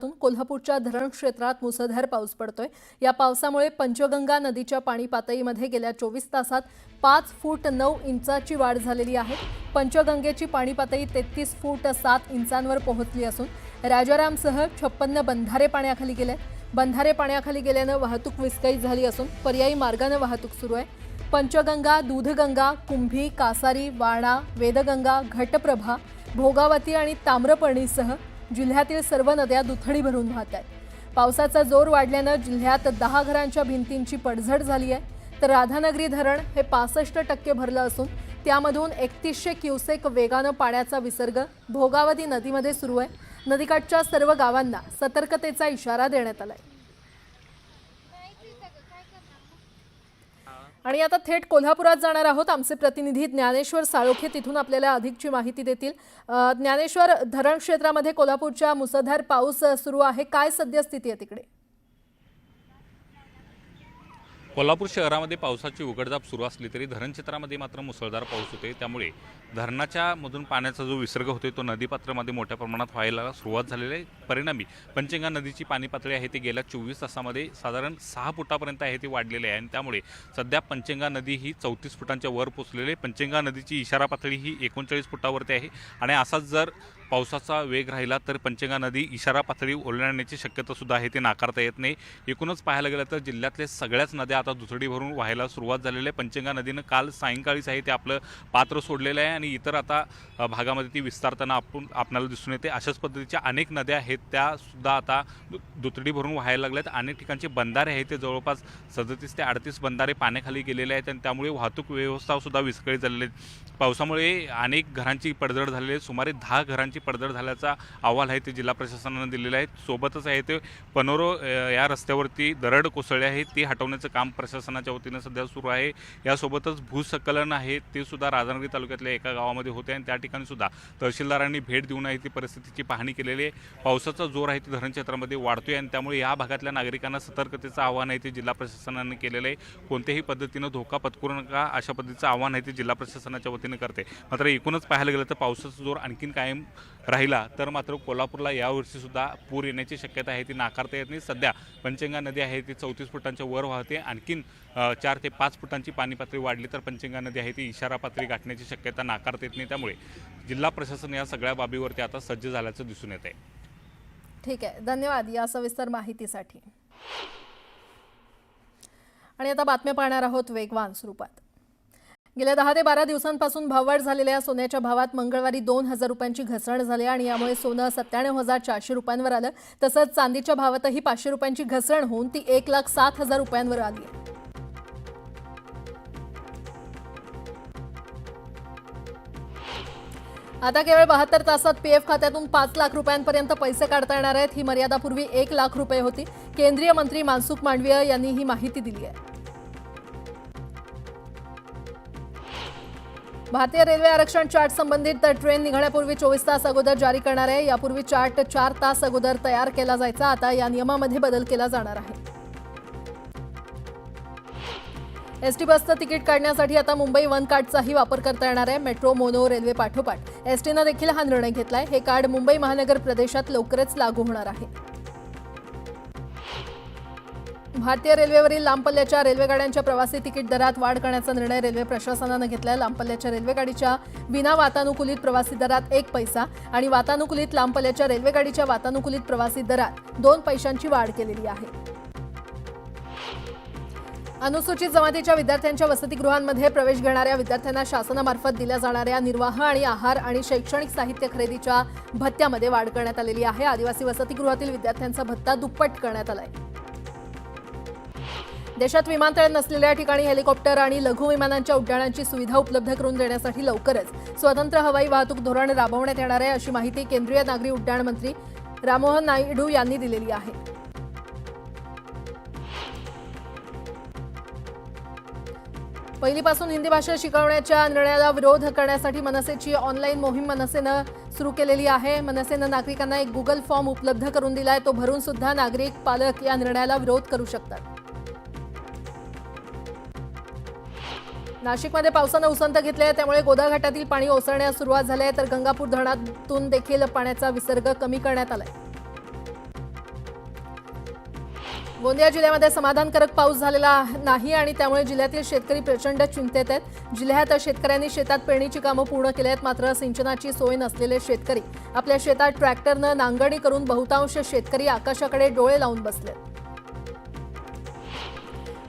कोल्हापूरच्या धरण क्षेत्रात मुसळधार पाऊस पडतोय। या पावसामुळे पंचगंगा नदीच्या पाणी पातळीमध्ये गेल्या 24 तासात 5 फूट 9 इंचाची वाढ झालेली आहे। पंचगंगेची पाणी पातळी 33 फूट 7 इंचांवर पोहोचली असून राजारामसह 56 बंधारे पाण्याखाली गेले। बंधारे पाण्याखाली गेल्याने वाहतूक विस्कळीत झाली असून पर्यायी मार्गाने वाहतूक सुरू आहे। पंचगंगा, दूधगंगा, कुंभी, कासारी, वाणा, वेदगंगा, घटप्रभा, भोगावती आणि ताम्रपर्णीसह जिल्ह्यातील सर्व नद्या दुथडी भरून वाहत आहेत। पावसाचा जोर वाढल्याने जिल्ह्यात 10 घरांच्या भिंतींची पडझड झाली आहे, तर राधानगरी धरण हे 65% भरलं असून त्यामधून 3100 क्युसेक वेगाने पाण्याचा विसर्ग भोगावती नदीमध्ये सुरू आहे। नदीकाठच्या सर्व गावांना सतर्कतेचा इशारा देण्यात आलाय। आणि आता थेट कोल्हापुरात जाणार आहोत। आमचे प्रतिनिधी ज्ञानेश्वर साळोखे तिथून आपल्याला अधिकची माहिती देतील। ज्ञानेश्वर, धरण क्षेत्रामध्ये कोल्हापूरच्या मुसळधार पाऊस सुरू आहे, काय सद्यस्थिती आहे तिकडे? कोल्हापूर शहरामध्ये पावसाची उघडझाप सुरू असली तरी धरण क्षेत्रामध्ये मात्र मुसळधार पाऊस होते, त्यामुळे धरणाच्या मधून पाण्याचा जो विसर्ग होतो तो नदीपात्रामध्ये मोठ्या प्रमाणात व्हायला सुरुवात झालेली आहे। परिणामी पंचगंगा नदीची पाणी पातळी आहे ती गेल्या 24 तासामध्ये साधारण 6 फुटापर्यंत आहे ती वाढलेली आहे आणि त्यामुळे सध्या पंचगंगा नदी ही 34 फुटांच्या वर पोहोचलेली आहे। पंचगंगा नदीची इशारा पातळी ही 39 फुटावरती आहे आणि असाच जर पावसाचा वेग राहिला तर पंचगंगा नदी इशारा पातळी ओलांडण्याची शक्यता सुद्धा आहे, ते नाकारता येत नाही। एकूणच पाहायला गेलं तर जिल्ह्यातले सगळ्याच नद्या आता दुथडी भरून व्हायला सुरुवात झालेली आहे। पंचगंगा नदीनं काल सायंकाळीच आहे ते आपलं पात्र सोडलेलं आहे आणि इतर आता भागामध्ये ती विस्तारताना आपल्याला दिसून येते। अशाच पद्धतीच्या अनेक नद्या आहेत त्या सुद्धा आता दुथडी भरून व्हायला लागल्यात। अनेक ठिकाणचे बंधारे आहेत ते जवळपास 37 ते 38 बंधारे पाण्याखाली गेलेले आहेत आणि त्यामुळे वाहतूक व्यवस्था सुद्धा विस्कळीत झालेली आहे। पावसामुळे अनेक घरांची पडझड झालेली आहे, सुमारे 10 घरांची पडझड झाल्याचा अहवाल आहे ते जिल्हा प्रशासनाने दिलेला आहे। सोबतच आहे ते पनोरो या रस्त्यावरती दरड कोसळली आहे ती हटवण्याचं काम प्रशासनाच्या वतीने सध्या सुरू आहे। यासोबतच भूस्खलन आहे ते सुद्धा राधानगरी तालुक्यातल्या एका गावामध्ये होते आणि त्या ठिकाणी सुद्धा तहसीलदारांनी भेट देऊन आहे ती परिस्थितीची पाहणी केलेली आहे। पावसाचा जोर आहे ते धरण क्षेत्रामध्ये वाढतोय आणि त्यामुळे या भागातल्या नागरिकांना सतर्कतेचं आवाहन आहे ते जिल्हा प्रशासनाने केलेलं आहे। कोणत्याही पद्धतीनं धोका पत्करू नका अशा पद्धतीचं आवाहन आहे ते जिल्हा प्रशासनाच्या वतीने करते। मात्र एकूणच पाहायला गेलं तर पावसाचा जोर आणखीन कायम राहिला तर मात्र कोल्हापूरला यावर्षी सुद्धा पूर येण्याची शक्यता आहे ती नाकारता येत नाही। सध्या पंचगंगा नदी आहे ती 34 फुटांच्या वर वाहते, आणखीन 4 ते 5 फुटांची पाणी पातळी वाढली तर पंचगंगा नदी आहे ती इशारा पातळी गाठण्याची शक्यता नाकारता येत नाही। त्यामुळे जिल्हा प्रशासन या सगळ्या बाबीवरती आता सज्ज झाल्याचं दिसून येत आहे। ठीक आहे, धन्यवाद या सविस्तर माहितीसाठी। आणि आता बातम्या पाहणार आहोत वेगवान स्वरूपात। गेल्या 10 ते 12 दिवसांपासून भाववाढ झालेल्या सोन्याच्या भावात मंगळवारी 2000 रुपयांची घसरण झाली आणि यामुळे सोनं 97,400 रुपयांवर आलं। तसंच चांदीच्या भावातही 500 रुपयांची घसरण होऊन ती 1,07,000 रुपयांवर आली आहे। आता केवळ 72 तासात पीएफ खात्यातून 5 लाख रुपयांपर्यंत पैसे काढता येणार आहेत। ही मर्यादा पूर्वी 1 लाख रुपये होती। केंद्रीय मंत्री मनसुख मांडवीय यांनी ही माहिती दिली आहे। भारतीय रेल्वे आरक्षण चार्ट संबंधित ट्रेन निघण्यापूर्वी 24 तास अगोदर जारी करणार आहे। यापूर्वी चार्ट 4 तास अगोदर तयार केला जायचा, आता या नियमामध्ये बदल केला जाणार आहे। एसटी बसचं तिकीट काढण्यासाठी आता मुंबई वन कार्डचाही वापर करता येणार आहे। मेट्रो, मोनो रेल्वे पाठोपाठ एसटीनं देखील हा निर्णय घेतलाय। हे कार्ड मुंबई महानगर प्रदेशात लवकरच लागू होणार आहे। भारतीय रेल्वेवरील लांब पल्ल्याच्या रेल्वेगाड्यांच्या प्रवासी तिकीट दरात वाढ करण्याचा निर्णय रेल्वे प्रशासनाने घेतलाय। लांब पल्ल्याच्या रेल्वेगाडीच्या विना वातानुकूलित प्रवासी दरात 1 पैसा आणि वातानुकूलित लांब पल्ल्याच्या रेल्वेगाडीच्या वातानुकूलित प्रवासी दरात 2 पैशांची वाढ केलेली आहे। अनुसूचित जमातीच्या विद्यार्थ्यांच्या वसतिगृहांमध्ये प्रवेश घेणाऱ्या विद्यार्थ्यांना शासनामार्फत दिल्या जाणाऱ्या निर्वाह आणि आहार आणि शैक्षणिक साहित्य खरेदीच्या भत्त्यामध्ये वाढ करण्यात आलेली आहे। आदिवासी वसतिगृहातील विद्यार्थ्यांचा भत्ता दुप्पट करण्यात आलाय। देशात विमानतळ नसलेल्या ठिकाणी हेलिकॉप्टर आणि लघु विमानांच्या उड्डाणांची सुविधा उपलब्ध करून देण्यासाठी लवकरच स्वतंत्र हवाई वाहतूक धोरण राबवण्यात येणार आहे, अशी माहिती केंद्रीय नागरी उड्डाण मंत्री राममोहन नायडू यांनी दिलेली आहे। पहिलीपासून हिंदी भाषा शिकवण्याच्या निर्णयाला विरोध करण्यासाठी मनसेची ऑनलाईन मोहीम मनसेनं सुरू केलेली आहे। मनसेनं नागरिकांना एक गुगल फॉर्म उपलब्ध करून दिलाय, तो भरून सुद्धा नागरिक पालक या निर्णयाला विरोध करू शकतात। नाशिकमध्ये पावसाने उसंत घेतली आहे, त्यामुळे गोदा घाटातील पाणी ओसरण्यास सुरुवात झाली आहे, तर गंगापूर धरणातून देखील पाण्याचा विसर्ग कमी करण्यात आलाय। गोंदिया जिल्ह्यामध्ये समाधानकारक पाऊस झालेला नाही आणि त्यामुळे जिल्ह्यातील शेतकरी प्रचंड चिंतेत आहेत। जिल्ह्यात शेतकऱ्यांनी शेतात पेरणीची कामं पूर्ण केली आहेत, मात्र सिंचनाची सोय नसलेले शेतकरी आपल्या शेतात ट्रॅक्टरनं नांगरणी करून बहुतांश शेतकरी आकाशाकडे डोळे लावून बसले।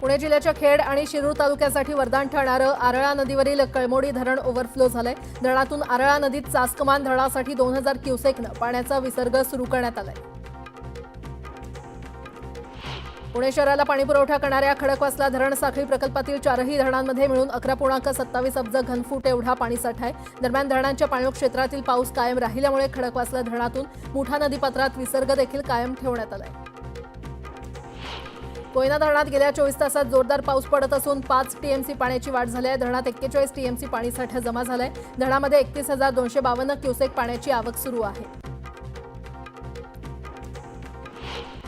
पुणे जिल्ह्याच्या खेड आणि शिरूर तालुक्यासाठी वरदान ठरणारं आरळा नदीवरील कळमोडी धरण ओव्हरफ्लो झालंय। धरणातून आरळा नदीत चासकमान धरणासाठी 2000 क्युसेकनं पाण्याचा विसर्ग सुरू करण्यात आलाय। पुणे शहराला पाणीपुरवठा करणाऱ्या खडकवासला धरण साखळी प्रकल्पातील 4ही धरणांमध्ये मिळून 11.27 अब्ज घनफूट एवढा पाणीसाठा आहे। दरम्यान धरणांच्या पाणलोट क्षेत्रातील पाऊस कायम राहिल्यामुळे खडकवासला धरणातून मुठा नदीपात्रात विसर्ग देखील कायम ठेवण्यात आलाय। कोयना धरणात गेल्या 24 तासात जोरदार पाऊस पडत असून 5 टीएमसी पाण्याची वाढ झाली आहे। धरणात 41 टीएमसी पाणीसाठा जमा झालाय। धरणामध्ये 31,252 क्युसेक पाण्याची आवक सुरू आहे।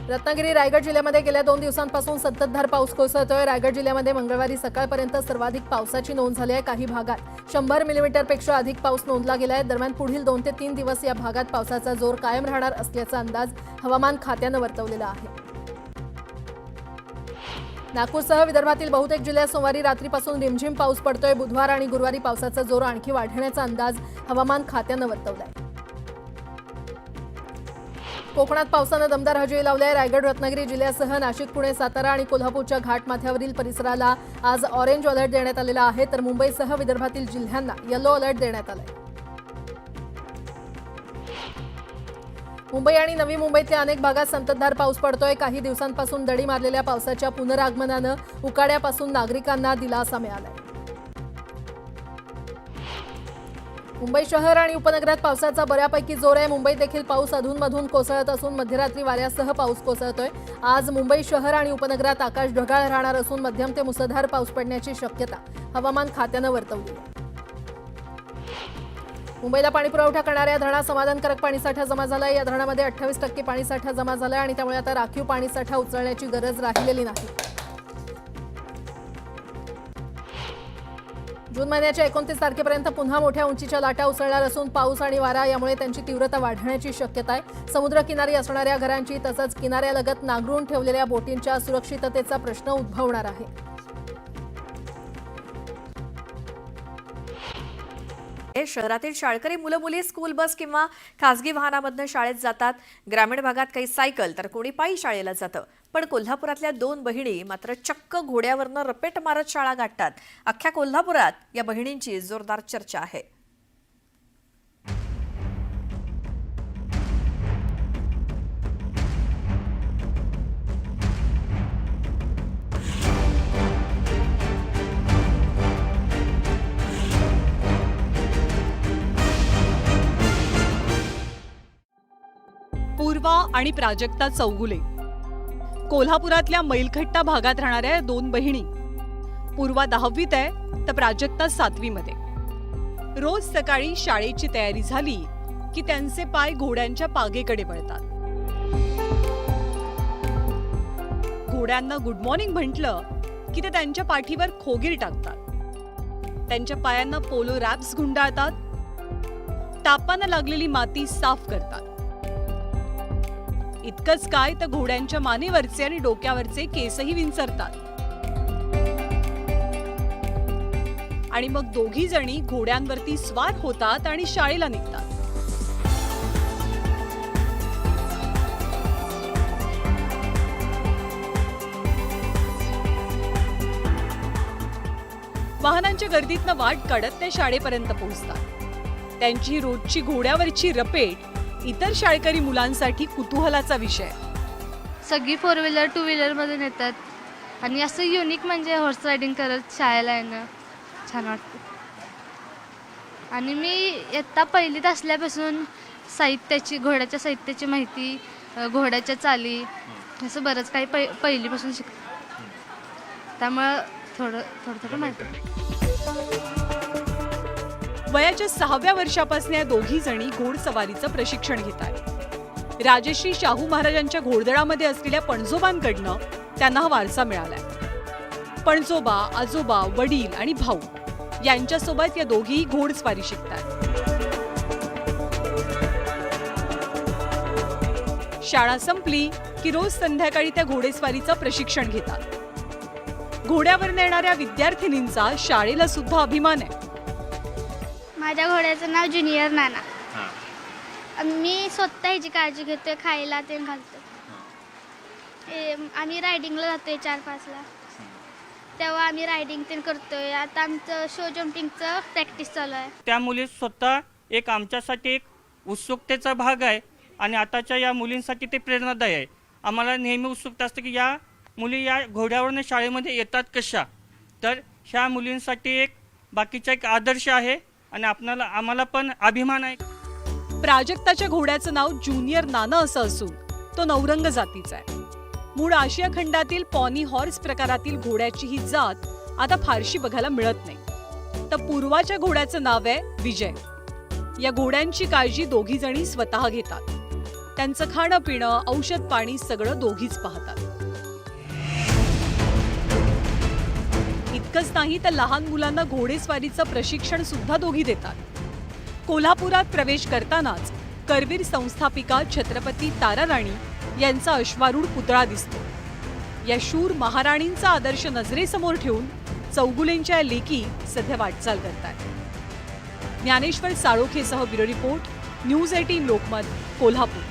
रत्नागिरी रायगड जिल्ह्यामध्ये गेल्या 2 दिवसांपासून संततधार पाऊस कोसळतोय। रायगड जिल्ह्यामध्ये मंगळवारी सकाळपर्यंत सर्वाधिक पावसाची नोंद झाली आहे। काही भागात 100 मिलीमीटरपेक्षा अधिक पाऊस नोंदला गेलाय। दरम्यान पुढील 2 ते 3 दिवस या भागात पावसाचा जोर कायम राहणार असल्याचा अंदाज हवामान खात्यानं वर्तवलेला आहे। नागपूरसह विदर्भातील बहुतेक जिल्ह्यात सोमवारी रात्रीपासून रिमझिम पाऊस पडतोय। बुधवार आणि गुरुवारी पावसाचा जोर आणखी वाढण्याचा अंदाज हवामान खात्यानं वर्तवलाय। कोकणात पावसानं दमदार हजेरी लावली आहे। रायगड रत्नागिरी जिल्ह्यासह नाशिक, पुणे, सातारा आणि कोल्हापूरच्या घाटमाथ्यावरील परिसराला आज ऑरेंज अलर्ट देण्यात आलेला आहे, तर मुंबईसह विदर्भातील जिल्ह्यांना येलो अलर्ट देण्यात आलाय। मुंबई आणि नवी मुंबईतल्या अनेक भागात संततधार पाऊस पडतोय। काही दिवसांपासून दडी मारलेल्या पावसाच्या पुनरागमनानं उकाड्यापासून नागरिकांना दिलासा मिळालाय। मुंबई शहर आणि उपनगरात पावसाचा बऱ्यापैकी जोर आहे। मुंबईत देखील पाऊस अधूनमधून कोसळत असून मध्यरात्री वाऱ्यासह पाऊस कोसळतोय। आज मुंबई शहर आणि उपनगरात आकाश ढगाळ राहणार असून मध्यम ते मुसळधार पाऊस पडण्याची शक्यता हवामान खात्यानं वर्तवली आहे। मुंबईला पाणीपुरवठा करणाऱ्या धरणात समाधानकारक पाणीसाठा जमा झालाय। या धरणामध्ये 28% पाणीसाठा जमा झालाय आणि त्यामुळे आता राखीव पाणीसाठा उचलण्याची गरज राहिलेली नाही। जून महिन्याच्या 29 तारखेपर्यंत पुन्हा मोठ्या उंचीच्या लाटा उसळणार असून पाऊस आणि वारा यामुळे त्यांची तीव्रता वाढण्याची शक्यता आहे। समुद्रकिनारी असणाऱ्या घरांची तसंच किनाऱ्यालगत नांगरून ठेवलेल्या बोटींच्या सुरक्षिततेचा प्रश्न उद्भवणार आहे। शहरातील शाळकरी मुलं मुली स्कूल बस किंवा खासगी वाहनामधनं शाळेत जातात। ग्रामीण भागात काही सायकल तर कोणी पायी शाळेला जातं। पण कोल्हापुरातल्या 2 बहिणी मात्र चक्क घोड्यावरनं रपेट मारत शाळा गाठतात। अख्ख्या कोल्हापुरात या बहिणींची जोरदार चर्चा आहे। पूर्वा आणि प्राजक्ता चौगुले कोल्हापुरातल्या मैलखट्टा भागात राहणाऱ्या 2 बहिणी। पूर्वा 10वीत आहे तर प्राजक्ता 7वी मध्ये। रोज सकाळी शाळेची तयारी झाली की त्यांचे पाय घोड्यांच्या पागेकडे वळतात। घोड्यांना गुड मॉर्निंग म्हटलं की ते त्यांच्या पाठीवर खोगीर टाकतात। त्यांच्या पायांना पोलो रॅप्स गुंडाळतात। तापानं लागलेली माती साफ करतात। इतकंच काय तर घोड्यांच्या मानेवरचे आणि डोक्यावरचे केसही विंचरतात आणि मग दोघी जणी घोड्यांवरती स्वार होतात आणि शाळेला निघतात। वाहनांच्या गर्दीतनं वाट काढत ते शाळेपर्यंत पोहोचतात। त्यांची रोजची घोड्यावरची रपेट इतर शाळकरी मुलांसाठी कुतूहलाचा विषय। सगळी 4 व्हीलर 2 व्हीलरमध्ये नेतात आणि असं युनिक म्हणजे हॉर्स रायडिंग करत शाळेला येणं छान वाटतं। आणि मी इयत्ता 1लीत असल्यापासून साहित्याची घोड्याच्या साहित्याची माहिती, घोड्याच्या चाली असं बरंच काही पहिलीपासून शिकतो। त्यामुळं थोडं माहिती। वयाच्या 6व्या वर्षापासून या दोघी जणी घोडसवारीचं प्रशिक्षण घेत आहेत। राजश्री शाहू महाराजांच्या घोडदळामध्ये असलेल्या पणजोबांकडनं त्यांना हा वारसा मिळालाय। पणजोबा, आजोबा, वडील आणि भाऊ यांच्यासोबत या दोघीही घोडस्वारी शिकतात। शाळा संपली की रोज संध्याकाळी त्या घोडेस्वारीचं प्रशिक्षण घेतात. घोड्यावर नेणाऱ्या विद्यार्थिनींचा शाळेला सुद्धा अभिमान आहे. माझ्या घोड्याचं नाव ज्युनियर नाना. मी स्वतः ह्याची काळजी घेतोय, खायला ते घालतो. आम्ही रायडिंगला जातोय 4-5ला, तेव्हा आम्ही रायडिंग ते करतोय. आता आमचं शो जम्पिंगचं प्रॅक्टिस चालू आहे. त्या मुली स्वतः एक आमच्यासाठी एक उत्सुकतेचा भाग आहे आणि आताच्या या मुलींसाठी ते प्रेरणादायी आहे. आम्हाला नेहमी उत्सुकता असते की या मुली या घोड्यावरनं शाळेमध्ये येतात कशा. तर ह्या मुलींसाठी एक बाकीचा एक आदर्श आहे आणि आम्हाला पण अभिमान आहे. प्राजक्ताच्या घोड्याचं नाव ज्युनियर नाना असं असून तो नौरंग जातीचा आहे. मूळ आशिया खंडातील पॉनी हॉर्स प्रकारातील घोड्याची ही जात आता फारशी बघायला मिळत नाही. तर पूर्वाच्या घोड्याचं नाव आहे विजय. या घोड्यांची काळजी दोघी जणी स्वतः घेतात. त्यांचं खाणं पिणं, औषध पाणी सगळं दोघीच पाहतात. इतकंच नाही तर लहान मुलांना घोडेस्वारीचं प्रशिक्षण सुद्धा दोघी देतात. कोल्हापुरात प्रवेश करतानाच करवीर संस्थापिका छत्रपती ताराराणी यांचा अश्वारूढ पुतळा दिसतो. या शूर महाराणींचा आदर्श नजरेसमोर ठेवून चौगुलेंच्या लेकी सध्या वाटचाल करतात. ज्ञानेश्वर साळोखेसह bureau report, news 18 Lokmat, Kolhapur.